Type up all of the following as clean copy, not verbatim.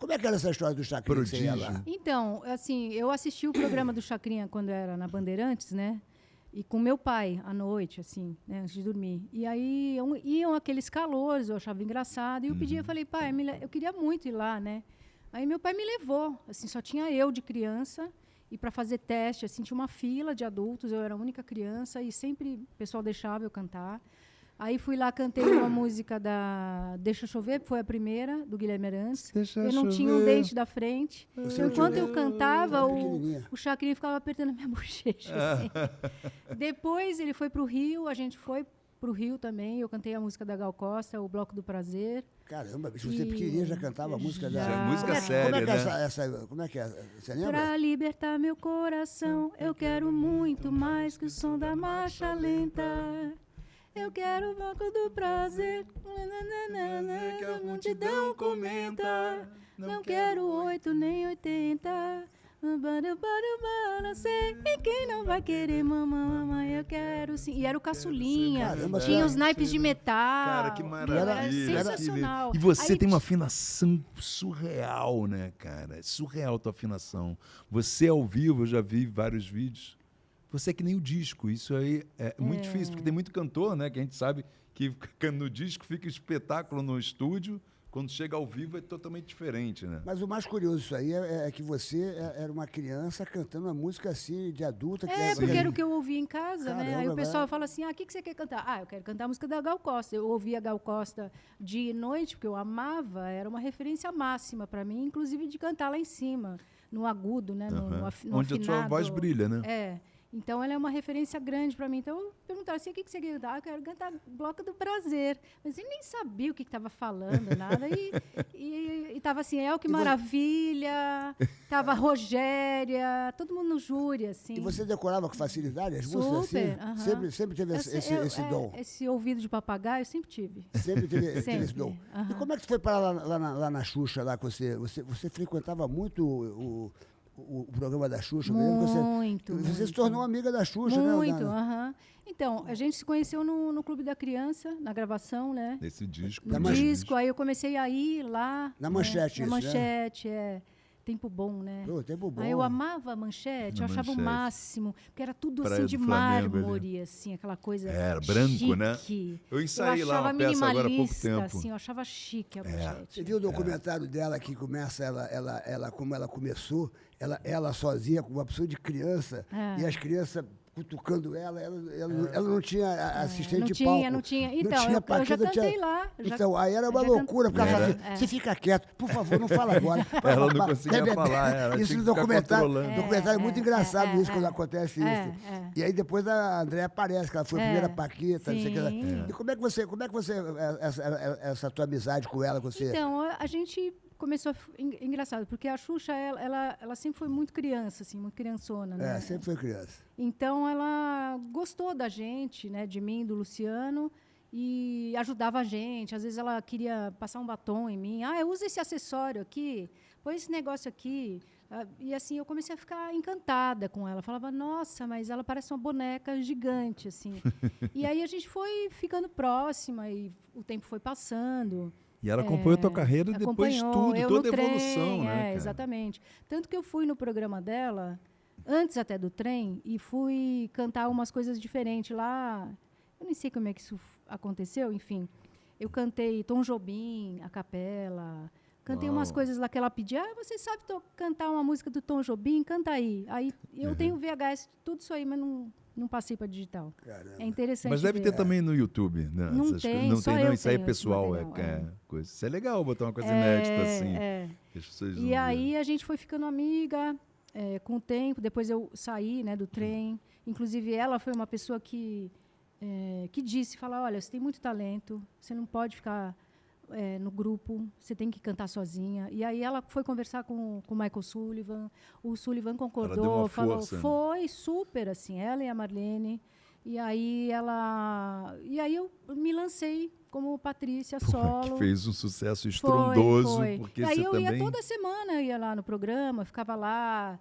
Como é que era essa história do Chacrinha que você ia lá? Então, assim, eu assisti o programa do Chacrinha quando era na Bandeirantes, né? E com meu pai, à noite, assim, né, antes de dormir. E aí iam aqueles calouros, eu achava engraçado. E eu pedia, eu falei, pai, eu queria muito ir lá, né? Aí meu pai me levou, assim, só tinha eu de criança. E para fazer teste, assim, tinha uma fila de adultos, eu era a única criança. E sempre o pessoal deixava eu cantar. Aí fui lá, cantei uma música da Deixa Chover, que foi a primeira, do Guilherme Arantes. Eu não tinha um dente da frente. Então, enquanto eu cantava, o Chacrinha ficava apertando a minha bochecha. Assim. Depois ele foi para o Rio, a gente foi para o Rio também. Eu cantei a música da Gal Costa, o Bloco do Prazer. Caramba, você pequenininha já cantava a música da... É música séria, como é que é? Você lembra? Pra libertar meu coração, eu quero muito mais que o som da marcha lenta. Eu quero o banco do prazer, que a multidão comenta. Não quero 8 nem 80. Sei quem não vai querer, mamãe, eu quero sim. E era o caçulinha, Caramba, tinha os naipes de metal. Cara, que maravilha. Era sensacional. E você tem uma afinação surreal, né, cara? É surreal a tua afinação. Você ao vivo, eu já vi vários vídeos. Você é que nem o disco, isso aí é muito difícil, porque tem muito cantor, né, que a gente sabe que no disco fica espetáculo no estúdio, quando chega ao vivo é totalmente diferente, né? Mas o mais curioso disso aí é que você era uma criança cantando uma música assim de adulta. Porque era o que eu ouvia em casa, né? Aí o pessoal fala assim, o que você quer cantar? Ah, eu quero cantar a música da Gal Costa. Eu ouvia a Gal Costa de noite, porque eu amava, era uma referência máxima para mim, inclusive de cantar lá em cima, no agudo, né? No onde afinado. a sua voz brilha, né? É. Então, ela é uma referência grande para mim. Então, eu perguntava assim, o que você quer cantar? Eu quero cantar Bloco do Prazer. Mas ele nem sabia o que estava falando, nada. E estava assim, Que Maravilha, estava Rogéria, todo mundo no júri, assim. E você decorava com facilidade as músicas assim? Sempre teve esse dom? Esse ouvido de papagaio, eu sempre tive. Sempre teve esse dom. E como é que foi parar lá na Xuxa, lá que você frequentava muito o programa da Xuxa? Muito. Você se tornou amiga da Xuxa, né? Muito, Então, a gente se conheceu no Clube da Criança, na gravação, né? Desse disco. No disco, aí eu comecei a ir lá. Na Manchete, né? Na Manchete, Tempo bom, né? Tempo bom. Aí eu amava a Manchete, eu achava o máximo, porque era tudo Praia assim de mármore, assim, aquela coisa era branco, chique. né? Eu ensaiei lá uma peça agora há pouco tempo. Assim, eu achava chique a Manchete. Você viu o documentário dela que começa, como ela começou, ela sozinha, com uma pessoa de criança, e as crianças cutucando ela não tinha assistente de palco. Não tinha. Então, eu já cantei lá. Então, aí era uma loucura, porque ela falava assim, você fica quieto, por favor, não fala agora. Ela não conseguia falar. Isso no documentário é muito engraçado isso, quando acontece isso. E aí depois a Andréa aparece, que ela foi a primeira Paquita, não sei o que. E como é que você, essa tua amizade com ela? Então, a gente começou engraçado, porque a Xuxa, ela sempre foi muito criança, assim, muito criançona, né? Sempre foi criança. Então, ela gostou da gente, né, de mim, do Luciano, e ajudava a gente. Às vezes, ela queria passar um batom em mim. Usa esse acessório aqui, põe esse negócio aqui. E, assim, eu comecei a ficar encantada com ela. Falava, nossa, mas ela parece uma boneca gigante, assim. E aí, a gente foi ficando próxima, e o tempo foi passando. E ela acompanhou a tua carreira depois de tudo, toda a evolução, né? Cara? Exatamente. Tanto que eu fui no programa dela, antes até do trem, e fui cantar umas coisas diferentes lá. Eu nem sei como é que isso aconteceu, enfim. Eu cantei Tom Jobim, a capela. Cantei umas coisas lá que ela pedia. Você sabe cantar uma música do Tom Jobim? Canta aí. Aí eu tenho VHS, tudo isso aí, mas não passei para digital. Caramba. É interessante. Mas deve ter também no YouTube, né? Não tem, não. Isso aí é pessoal, coisa. Isso é legal, botar uma coisa inédita assim. E aí a gente foi ficando amiga com o tempo. Depois eu saí, né, do trem. Inclusive ela foi uma pessoa que disse, olha, você tem muito talento, você não pode ficar no grupo, você tem que cantar sozinha. E aí ela foi conversar com o Michael Sullivan, o Sullivan concordou, ela deu uma falou, força, foi super, assim, ela e a Marlene. E aí eu me lancei como Patrícia solo. Que fez um sucesso estrondoso. Foi. Porque e aí eu também... ia toda semana, ia lá no programa, ficava lá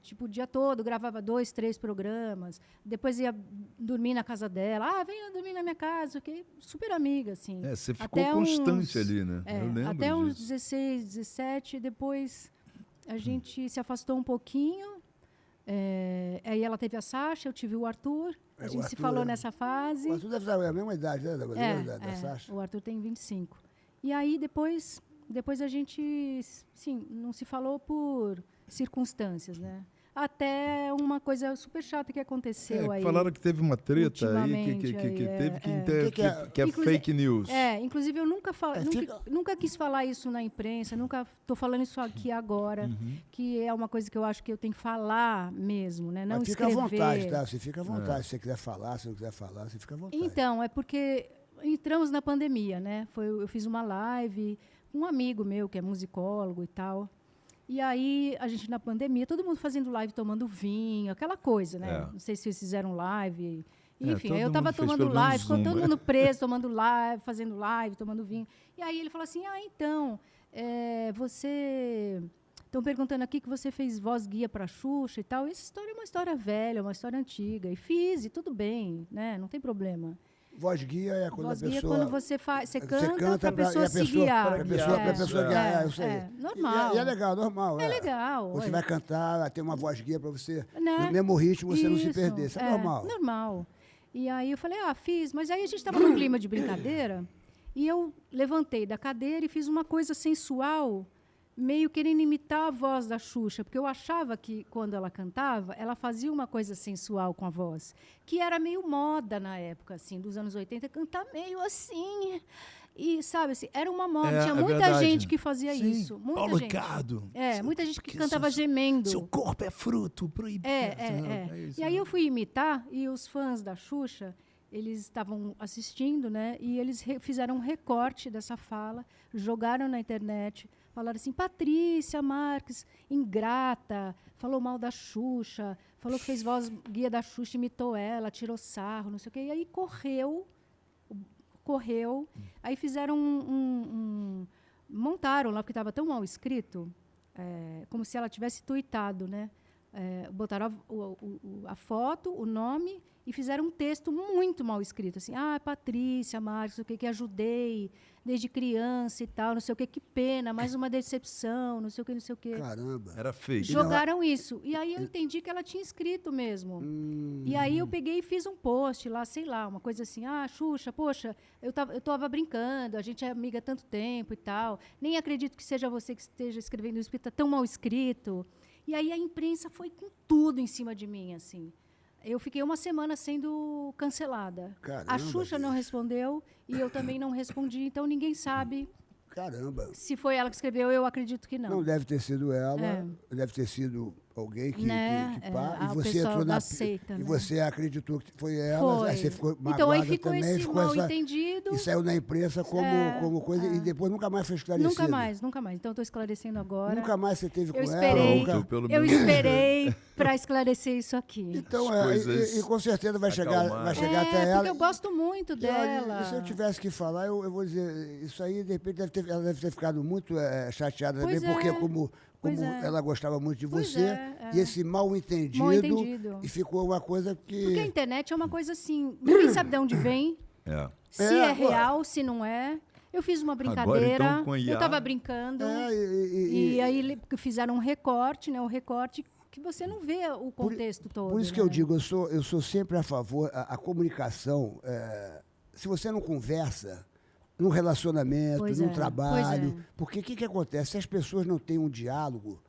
tipo, o dia todo, gravava 2, 3 programas. Depois ia dormir na casa dela. Venha dormir na minha casa. Okay? Super amiga, assim. Você ficou constante ali, né? Eu lembro até uns disso. 16, 17. Depois a gente se afastou um pouquinho. Aí ela teve a Sasha, eu tive o Arthur. A gente se falou nessa fase. O Arthur deve estar a mesma idade, né? Da Sasha. O Arthur tem 25. E aí, depois a gente, sim, não se falou por circunstâncias, né? Até uma coisa super chata que aconteceu aí. Falaram que teve uma treta aí, que é fake news. Inclusive eu nunca quis falar isso na imprensa, nunca estou falando isso aqui agora, que é uma coisa que eu acho que eu tenho que falar mesmo, né? Não Mas escrever. Fica à vontade, tá? Você fica à vontade. Se você quiser falar, se não quiser falar, você fica à vontade. Então, é porque entramos na pandemia, né? Eu fiz uma live, um amigo meu que é musicólogo e tal. E aí, a gente na pandemia, todo mundo fazendo live, tomando vinho, aquela coisa, né? Não sei se vocês fizeram live. Enfim, aí eu estava tomando live, ficou todo mundo preso, tomando live, fazendo live, tomando vinho. E aí ele falou assim, então, você... Estão perguntando aqui que você fez voz guia para a Xuxa e tal. Essa história é uma história velha, uma história antiga. E fiz, e tudo bem, né? Não tem problema. Voz guia é quando voz a pessoa... Voz guia é quando você canta para a pessoa se guiar. Para a pessoa guiar, eu sei. Normal. E é legal, normal. É legal. Você vai cantar, tem uma voz guia para você, no mesmo ritmo, você não se perder. Isso é normal. Normal. E aí eu falei, fiz. Mas aí a gente estava num clima de brincadeira e eu levantei da cadeira e fiz uma coisa sensual, meio querendo imitar a voz da Xuxa, porque eu achava que, quando ela cantava, ela fazia uma coisa sensual com a voz, que era meio moda na época, assim, dos anos 80, cantar meio assim. E, sabe, assim, era uma moda. Tinha muita gente que fazia isso. Muita Paulo gente. Ricardo. Muita gente que cantava gemendo. Seu corpo é fruto proibido. E aí eu fui imitar, e os fãs da Xuxa, eles estavam assistindo, né? E eles fizeram um recorte dessa fala, jogaram na internet, falaram assim, Patrícia Marques, ingrata, falou mal da Xuxa, falou que fez voz guia da Xuxa, imitou ela, tirou sarro, não sei o quê. E aí correu, aí fizeram montaram lá, porque estava tão mal escrito, como se ela tivesse tuitado, né? Botaram a foto, o nome, e fizeram um texto muito mal escrito, assim, Patrícia Marques, o que ajudei desde criança e tal, não sei o que pena, mais uma decepção, não sei o que. Caramba. Era feio. Jogaram isso. E aí eu entendi que ela tinha escrito mesmo. E aí eu peguei e fiz um post lá, sei lá, uma coisa assim, Xuxa, poxa, eu tava brincando, a gente é amiga há tanto tempo e tal, nem acredito que seja você que esteja escrevendo isso, porque está tão mal escrito. E aí a imprensa foi com tudo em cima de mim, assim. Eu fiquei uma semana sendo cancelada. Caramba, a Xuxa não respondeu e eu também não respondi, então ninguém sabe. Caramba. Se foi ela que escreveu, eu acredito que não. Não deve ter sido ela, deve ter sido alguém que e você entrou na seita, e você acreditou que foi ela, aí você ficou magoada então aí ficou também, esse mal-entendido. E saiu na imprensa como coisa, e depois nunca mais foi esclarecido. Nunca mais. Então estou esclarecendo agora. Nunca mais você teve com ela? Eu esperei para esclarecer isso aqui. Então, e com certeza vai chegar até ela. Porque eu gosto muito dela. E se eu tivesse que falar, eu vou dizer, isso aí, de repente, ela deve ter ficado muito chateada também, porque como ela gostava muito de você, e esse mal-entendido, e ficou uma coisa que... Porque a internet é uma coisa assim, ninguém sabe de onde vem, se é real, se não é. Eu fiz uma brincadeira, agora, então, eu estava brincando, e aí fizeram um recorte, né, que você não vê o contexto todo. Por isso que eu digo, eu sou sempre a favor, a comunicação, se você não conversa... num relacionamento, num trabalho. Porque o que acontece? Se as pessoas não têm um diálogo,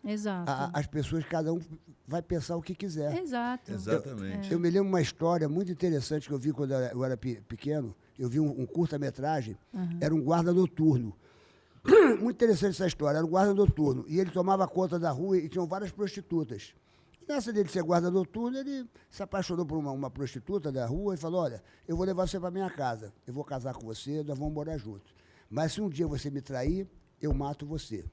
as pessoas, cada um vai pensar o que quiser. Exatamente. Eu me lembro uma história muito interessante que eu vi quando eu era pequeno. Eu vi um curta-metragem, era um guarda noturno. Muito interessante essa história, era um guarda noturno. E ele tomava conta da rua e tinham várias prostitutas. Nessa dele ser guarda noturno, ele se apaixonou por uma prostituta da rua e falou, olha, eu vou levar você para minha casa, eu vou casar com você, nós vamos morar juntos. Mas se um dia você me trair, eu mato você.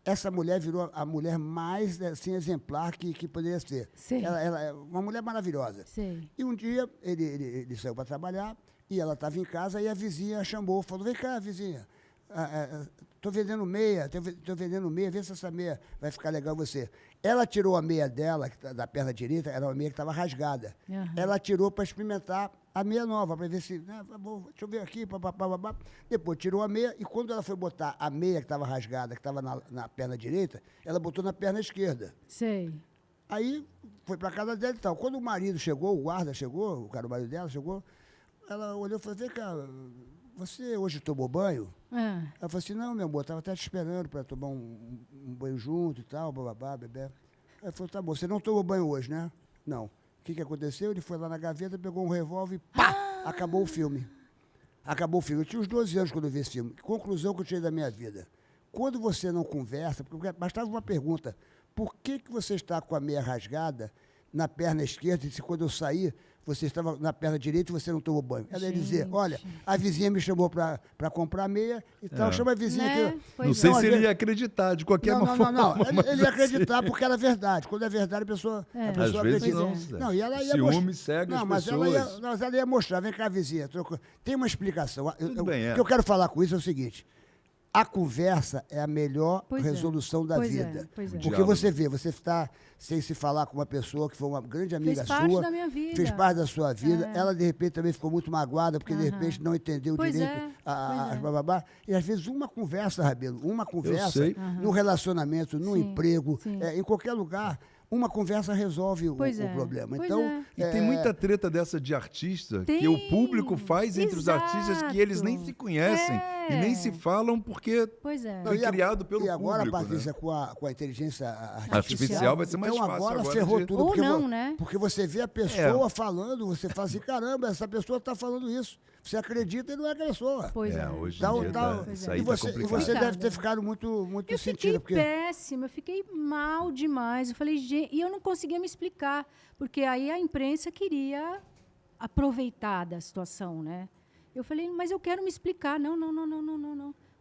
Essa mulher virou a mulher mais assim, exemplar que poderia ser. Ela é uma mulher maravilhosa. E um dia ele saiu para trabalhar e ela estava em casa e a vizinha chamou, falou, vem cá, vizinha, tô vendendo meia, vê se essa meia vai ficar legal você. Ela tirou a meia dela, da perna direita, era uma meia que estava rasgada. Uhum. Ela tirou para experimentar a meia nova, para ver se... deixa eu ver aqui, papapá. Depois tirou a meia e quando ela foi botar a meia que estava rasgada, que estava na perna direita, ela botou na perna esquerda. Sei. Aí foi para casa dela e tal. Quando o marido chegou, o guarda chegou, o marido dela chegou, ela olhou e falou, vem cá, você hoje tomou banho? Ela falou assim, não, meu amor, estava até te esperando para tomar um banho junto e tal, bababá, bebê. Ela falou, tá bom, você não tomou banho hoje, né? Não. O que aconteceu? Ele foi lá na gaveta, pegou um revólver e pá! Acabou o filme. Acabou o filme. Eu tinha uns 12 anos quando eu vi esse filme. Conclusão que eu tirei da minha vida. Quando você não conversa, porque bastava uma pergunta, por que você está com a meia rasgada na perna esquerda, e se quando eu sair, você estava na perna direita e você não tomou banho? Ela ia dizer, olha, a vizinha me chamou para comprar meia e tal, chama a vizinha aqui. Não sei se ele ia acreditar de qualquer forma. Não. Ele ia acreditar porque era verdade. Quando é verdade, a pessoa acredita. Não, e ela ia ciúme cega as pessoas. Mas ela ia mostrar, vem cá, vizinha. Tem uma explicação. O que eu quero falar com isso é o seguinte, a conversa é a melhor resolução da vida. Porque você vê, você está sem se falar com uma pessoa que foi uma grande amiga sua. Fez parte da minha vida. Fez parte da sua vida. Ela, de repente, também ficou muito magoada, porque, de repente, não entendeu direito as bababá. E, às vezes, uma conversa, Rabelo, no relacionamento, no emprego, em qualquer lugar, uma conversa resolve o problema. Então, E tem muita treta dessa de artista que o público faz entre os artistas que eles nem se conhecem e nem se falam porque foi criado pelo público. E agora, Patrícia, com a inteligência artificial vai ser mais fácil. Então agora ferrou tudo. Ou não, né? Porque você vê a pessoa falando, você fala assim, caramba, essa pessoa está falando isso. Você acredita e não é agressor. Hoje em dia isso aí tá complicado. E você deve ter ficado muito sentido. Eu fiquei péssima, eu fiquei mal demais. Eu falei, gente, e eu não conseguia me explicar, porque aí a imprensa queria aproveitar da situação, né? Eu falei, mas eu quero me explicar. Não.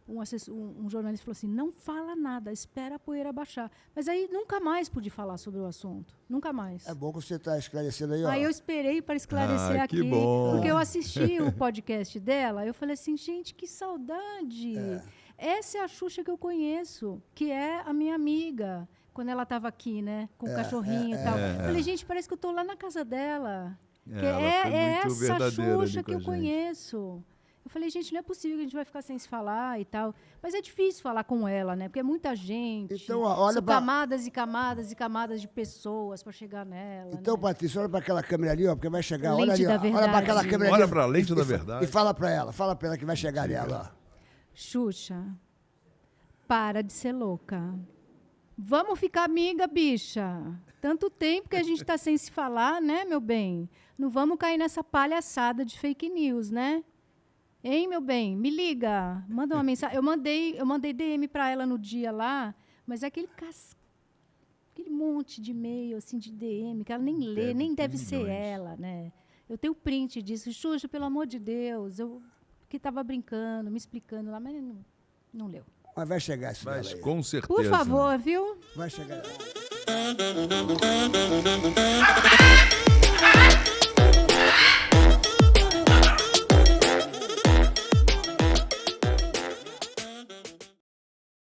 Um jornalista falou assim, não fala nada, espera a poeira baixar. Mas aí nunca mais pude falar sobre o assunto. Nunca mais. É bom que você está esclarecendo aí, ó. Aí eu esperei para esclarecer aqui. Que bom. Porque eu assisti o podcast dela, eu falei assim, gente, que saudade. Essa é a Xuxa que eu conheço, que é a minha amiga. Quando ela estava aqui, né? Com o cachorrinho e tal. Eu falei, gente, parece que eu estou lá na casa dela. É essa Xuxa que eu conheço. Eu falei, gente, não é possível que a gente vai ficar sem se falar e tal. Mas é difícil falar com ela, né? Porque é muita gente. Então, olha são camadas e camadas e camadas de pessoas para chegar nela. Então, né? Patrícia, olha para aquela câmera ali, ó, porque vai chegar. Lente olha ali, da ó, verdade. olha para aquela câmera ali. Olha para a lente da verdade. E fala para ela que vai chegar nela. Xuxa, para de ser louca. Vamos ficar amiga, bicha. Tanto tempo que a gente está sem se falar, né, meu bem? Não vamos cair nessa palhaçada de fake news, né? Hein, meu bem? Me liga. Manda uma mensagem. Eu mandei DM para ela no dia lá, mas é aquele monte de e-mail, assim, de DM, que ela nem lê, nem deve ser ela, né? Eu tenho print disso. Xuxa, pelo amor de Deus, eu que estava brincando, me explicando lá, mas não leu. Mas vai chegar isso. Mas com certeza. Por favor, viu? Vai chegar.